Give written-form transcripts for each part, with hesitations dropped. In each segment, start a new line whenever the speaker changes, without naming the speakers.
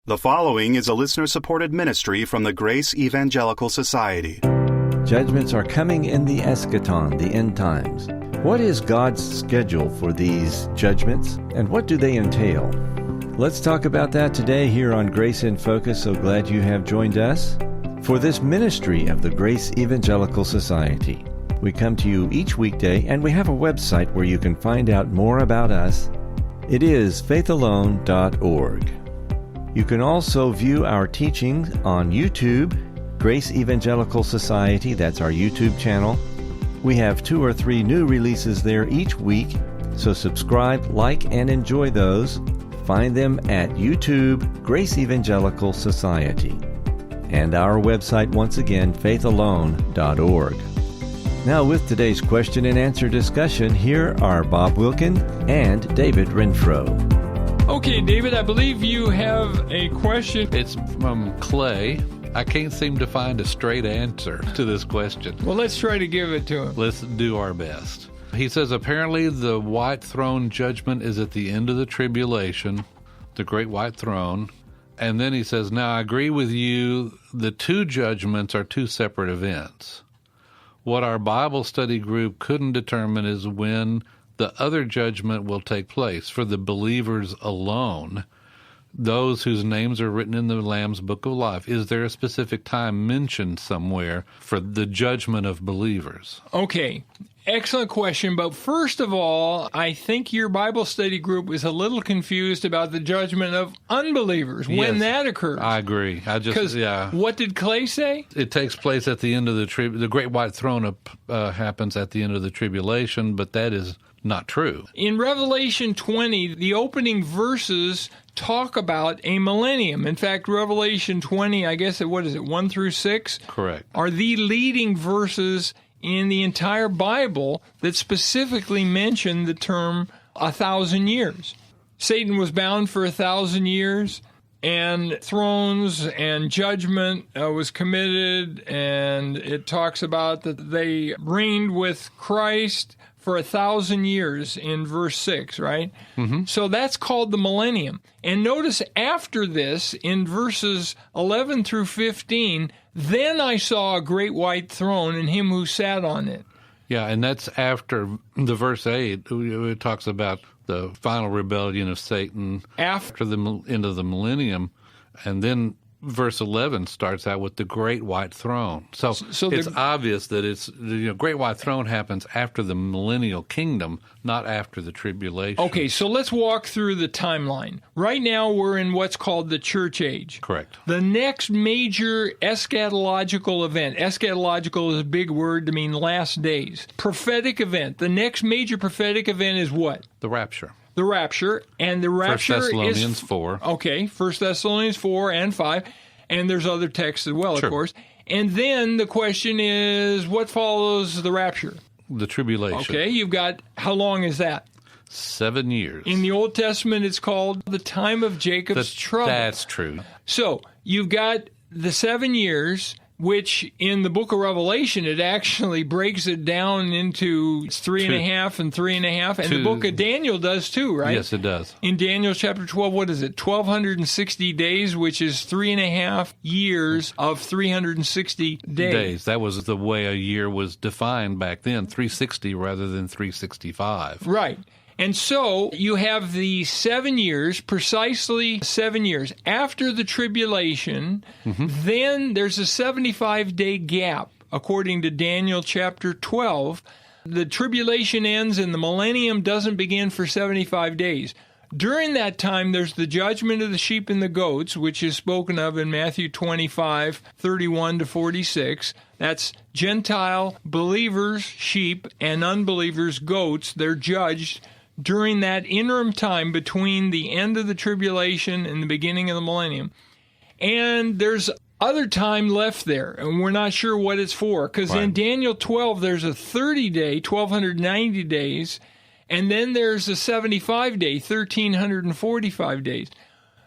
The following is a listener-supported ministry from the Grace Evangelical Society.
Judgments are coming in the eschaton, the end times. What is God's schedule for these judgments, and what do they entail? Let's talk about that today here on Grace in Focus. So glad you have joined us for this ministry of the Grace Evangelical Society. We come to you each weekday, and we have a website where you can find out more about us. It is faithalone.org. You can also view our teachings on YouTube, Grace Evangelical Society, that's our YouTube channel. We have 2 or 3 new releases there each week, so subscribe, like, and enjoy those. Find them at YouTube, Grace Evangelical Society. And our website, once again, faithalone.org. Now with today's question and answer discussion, here are Bob Wilkin and David Renfro.
Okay, David, I believe you have a question.
It's from Clay. I can't seem to find a straight answer to this question.
Well, let's try to give it to him.
Let's do our best. He says, apparently the white throne judgment is at the end of the tribulation, the great white throne. And then he says, now I agree with you, the 2 judgments are 2 separate events. What our Bible study group couldn't determine is when the other judgment will take place for the believers alone, those whose names are written in the Lamb's Book of Life. Is there a specific time mentioned somewhere for the judgment of believers?
Okay, excellent question. But first of all, I think your Bible study group is a little confused about the judgment of unbelievers, when that occurs.
I agree.
What did Clay say?
It takes place at the end of the great white throne happens at the end of the tribulation, but that is not true.
In Revelation 20, the opening verses talk about a millennium. In fact, Revelation 20, I guess, 1 through 6?
Correct.
Are the leading verses in the entire Bible that specifically mention the term 1,000 years. Satan was bound for 1,000 years, and thrones and judgment was committed, and it talks about that they reigned with Christ for 1,000 years in verse 6, right? Mm-hmm. So that's called the millennium. And notice after this, in verses 11 through 15, then I saw a great white throne and him who sat on it.
Yeah, and that's after the verse 8. It talks about the final rebellion of Satan after the end of the millennium. And then verse 11 starts out with the great white throne. So it's obvious that great white throne happens after the millennial kingdom, not after the tribulation.
Okay, so let's walk through the timeline. Right now we're in what's called the church age.
Correct.
The next major eschatological event, eschatological is a big word to mean last days. Prophetic event. The next major prophetic event is what?
The rapture.
The rapture, and the rapture
1 Thessalonians 4.
Okay, 1 Thessalonians 4 and 5, and there's other texts as well,
sure.
Of course. And then the question is, what follows the rapture?
The tribulation.
Okay, you've got, how long is that?
7 years.
In the Old Testament, it's called the time of Jacob's trouble.
That's true.
So, you've got the 7 years, which in the book of Revelation, it actually breaks it down into 3.5 and 3.5, and the book of Daniel does too, right?
Yes, it does.
In Daniel chapter 12, what is it? 1,260 days, which is 3.5 years of 360 days.
That was the way a year was defined back then, 360 rather than 365.
Right. And so you have the 7 years, precisely 7 years. After the tribulation, then there's a 75-day gap, according to Daniel chapter 12. The tribulation ends and the millennium doesn't begin for 75 days. During that time, there's the judgment of the sheep and the goats, which is spoken of in Matthew 25, 31 to 46. That's Gentile believers, sheep, and unbelievers, goats. They're judged during that interim time between the end of the tribulation and the beginning of the millennium. And there's other time left there, and we're not sure what it's for, because in Daniel 12, there's a 30-day, 1,290 days, and then there's a 75-day, 1,345 days.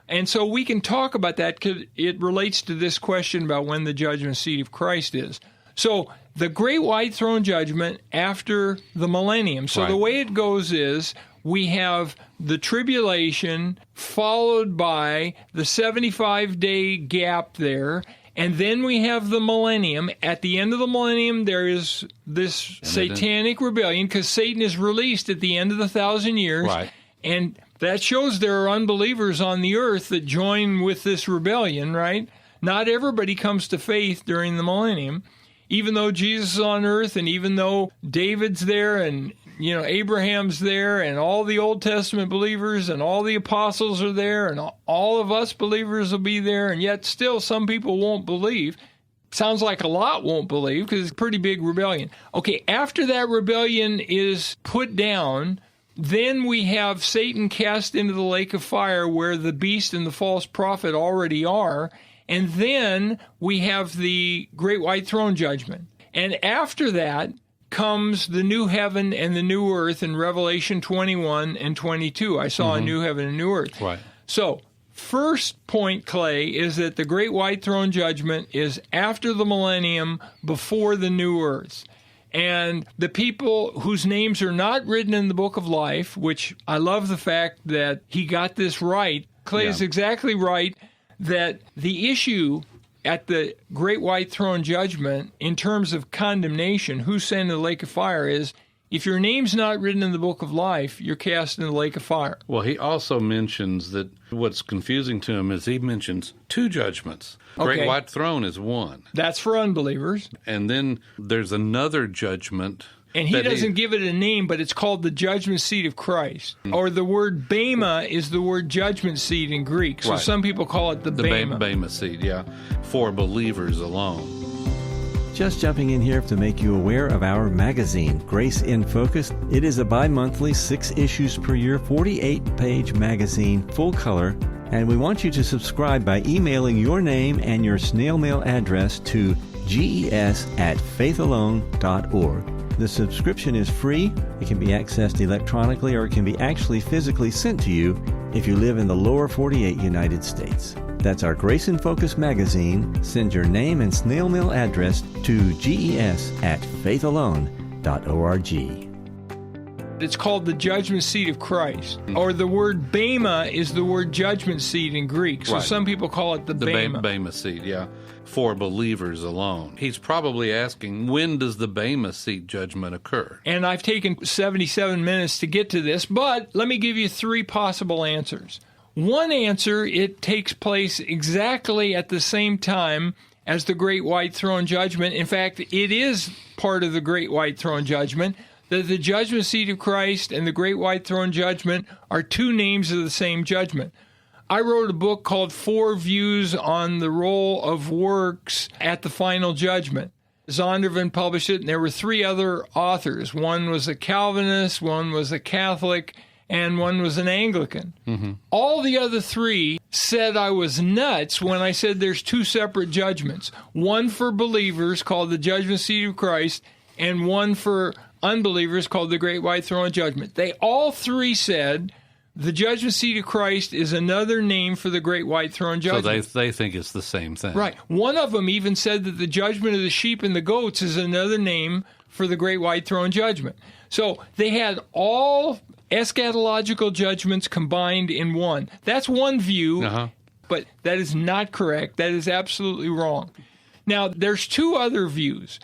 And so we can talk about that because it relates to this question about when the judgment seat of Christ is. So the great white throne judgment after the millennium. So the way it goes is we have the tribulation followed by the 75-day gap there, and then we have the millennium. At the end of the millennium, there is this satanic rebellion because Satan is released at the end of the 1,000 years.
Right.
And that shows there are unbelievers on the earth that join with this rebellion, right? Not everybody comes to faith during the millennium. Even though Jesus is on earth and even though David's there and Abraham's there and all the Old Testament believers and all the apostles are there and all of us believers will be there, and yet still some people won't believe. Sounds like a lot won't believe because it's a pretty big rebellion. Okay, after that rebellion is put down, then we have Satan cast into the lake of fire where the beast and the false prophet already are, and then we have the great white throne judgment. And after that comes the new heaven and the new earth in Revelation 21 and 22. I saw a new heaven and new earth.
Right.
So, first point, Clay, is that the great white throne judgment is after the millennium, before the new earth. And the people whose names are not written in the book of life, which I love the fact that he got this right. Clay is exactly right that the issue at the great white throne judgment, in terms of condemnation, who's sent into the lake of fire, is if your name's not written in the book of life, you're cast in the lake of fire.
Well, he also mentions that what's confusing to him is he mentions two judgments. Great white throne is one.
That's for unbelievers.
And then there's another judgment.
And he doesn't give it a name, but it's called the judgment seat of Christ. Or the word bema is the word judgment seat in Greek. So some people call it the bema.
Bema seat, yeah, for believers alone.
Just jumping in here to make you aware of our magazine, Grace in Focus. It is a bi-monthly, 6 issues per year, 48-page magazine, full color. And we want you to subscribe by emailing your name and your snail mail address to ges@faithalone.org. The subscription is free. It can be accessed electronically or it can be actually physically sent to you if you live in the lower 48 United States. That's our Grace in Focus magazine. Send your name and snail mail address to ges@faithalone.org.
It's called the judgment seat of Christ. Or the word bema is the word judgment seat in Greek. So some people call it the bema.
Bema seat, yeah, for believers alone. He's probably asking, when does the bema seat judgment occur?
And I've taken 77 minutes to get to this, but let me give you 3 possible answers. One answer, it takes place exactly at the same time as the great white throne judgment. In fact, it is part of the great white throne judgment. That the judgment seat of Christ and the great white throne judgment are 2 names of the same judgment. I wrote a book called 4 Views on the Role of Works at the Final Judgment. Zondervan published it, and there were 3 other authors. One was a Calvinist, one was a Catholic, and one was an Anglican. All the other 3 said I was nuts when I said there's 2 separate judgments. One for believers called the judgment seat of Christ, and one for unbelievers called the great white throne judgment. They all 3 said the judgment seat of Christ is another name for the great white throne judgment.
So they think it's the same thing.
Right. One of them even said that the judgment of the sheep and the goats is another name for the great white throne judgment. So they had all eschatological judgments combined in one. That's one view, but that is not correct. That is absolutely wrong. Now, there's 2 other views.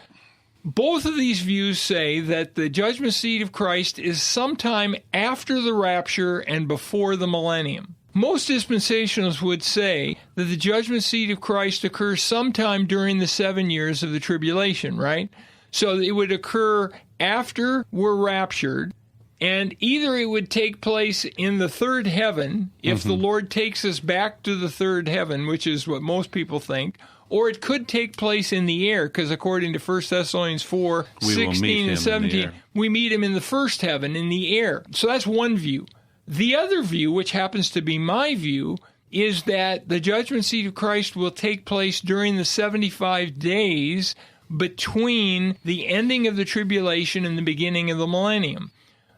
Both of these views say that the judgment seat of Christ is sometime after the rapture and before the millennium. Most dispensationalists would say that the judgment seat of Christ occurs sometime during the 7 years of the tribulation, right? So it would occur after we're raptured, and either it would take place in the third heaven, if the Lord takes us back to the third heaven, which is what most people think, or it could take place in the air, because according to 1 Thessalonians 4, 16 and 17, we meet him in the first heaven, in the air. So that's one view. The other view, which happens to be my view, is that the judgment seat of Christ will take place during the 75 days between the ending of the tribulation and the beginning of the millennium.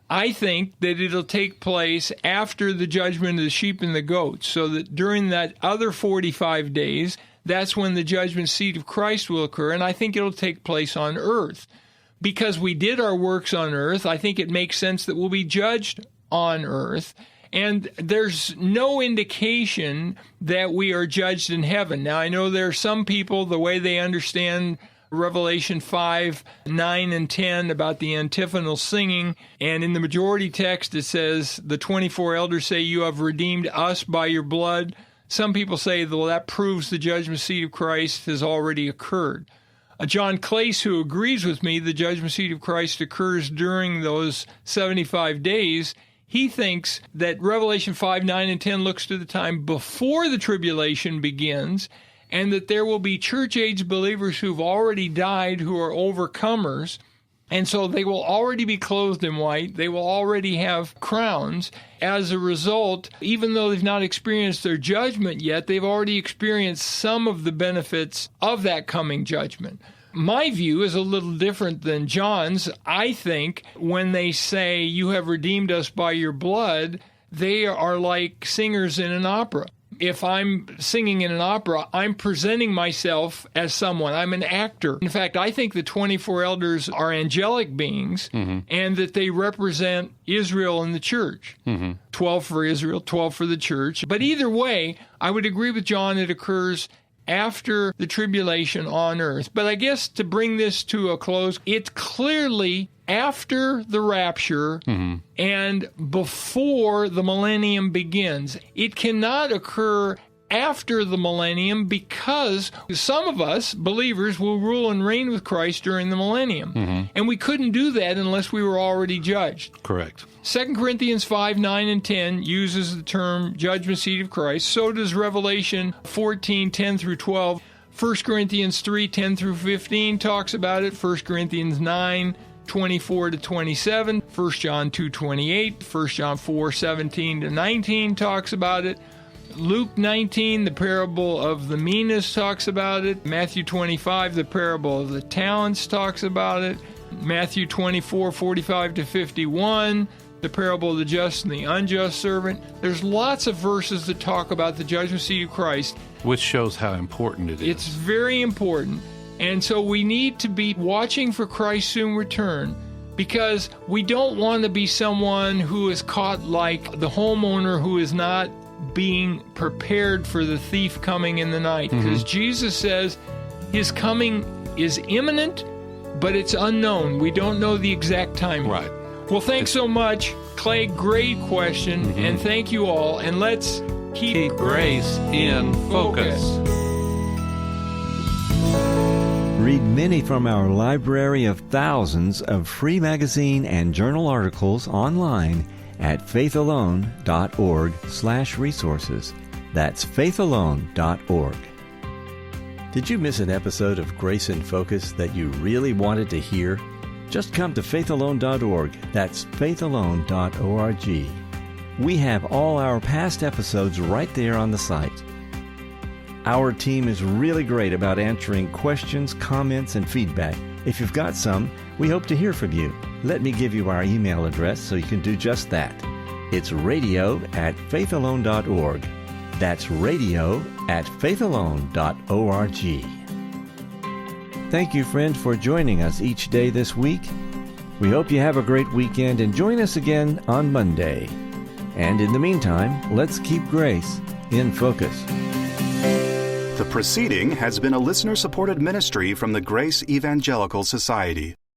I think that it'll take place after the judgment of the sheep and the goats, so that during that other 45 days, that's when the judgment seat of Christ will occur, and I think it'll take place on earth. Because we did our works on earth, I think it makes sense that we'll be judged on earth. And there's no indication that we are judged in heaven. Now, I know there are some people, the way they understand Revelation 5, 9, and 10 about the antiphonal singing, and in the majority text it says, the 24 elders say, you have redeemed us by your blood. Some people say, well, that proves the judgment seat of Christ has already occurred. John Clace, who agrees with me, the judgment seat of Christ occurs during those 75 days. He thinks that Revelation 5, 9, and 10 looks to the time before the tribulation begins, and that there will be church-age believers who've already died who are overcomers, and so they will already be clothed in white. They will already have crowns. As a result, even though they've not experienced their judgment yet, they've already experienced some of the benefits of that coming judgment. My view is a little different than John's. I think when they say, you have redeemed us by your blood, they are like singers in an opera. If I'm singing in an opera, I'm presenting myself as someone. I'm an actor. In fact, I think the 24 elders are angelic beings, and that they represent Israel and the church. 12 for Israel, 12 for the church. But either way, I would agree with John, it occurs after the tribulation on earth. But I guess to bring this to a close, it's clearly after the rapture and before the millennium begins. It cannot occur after the millennium because some of us, believers, will rule and reign with Christ during the millennium. And we couldn't do that unless we were already judged.
Correct.
2 Corinthians 5, 9, and 10 uses the term judgment seat of Christ. So does Revelation 14, 10 through 12. 1 Corinthians 3, 10 through 15 talks about it. 1 Corinthians 9, 24 to 27. 1 John 2, 28. 1 John 4, 17 to 19 talks about it. Luke 19, the parable of the minas, talks about it. Matthew 25, the parable of the talents, talks about it. Matthew 24, 45 to 51, the parable of the just and the unjust servant. There's lots of verses that talk about the judgment seat of Christ.
Which shows how important it is.
It's very important. And so we need to be watching for Christ's soon return, because we don't want to be someone who is caught like the homeowner who is not being prepared for the thief coming in the night. Because Jesus says his coming is imminent, but it's unknown. We don't know the exact time.
Right.
Well, thanks so much, Clay. Great question, and thank you all. And let's keep
grace in focus.
Read many from our library of thousands of free magazine and journal articles online at faithalone.org/resources. That's faithalone.org. Did you miss an episode of Grace in Focus that you really wanted to hear? Just come to faithalone.org. That's faithalone.org. We have all our past episodes right there on the site. Our team is really great about answering questions, comments, and feedback. If you've got some, we hope to hear from you. Let me give you our email address so you can do just that. It's radio@faithalone.org. That's radio@faithalone.org. Thank you, friend, for joining us each day this week. We hope you have a great weekend and join us again on Monday. And in the meantime, let's keep grace in focus.
The proceeding has been a listener-supported ministry from the Grace Evangelical Society.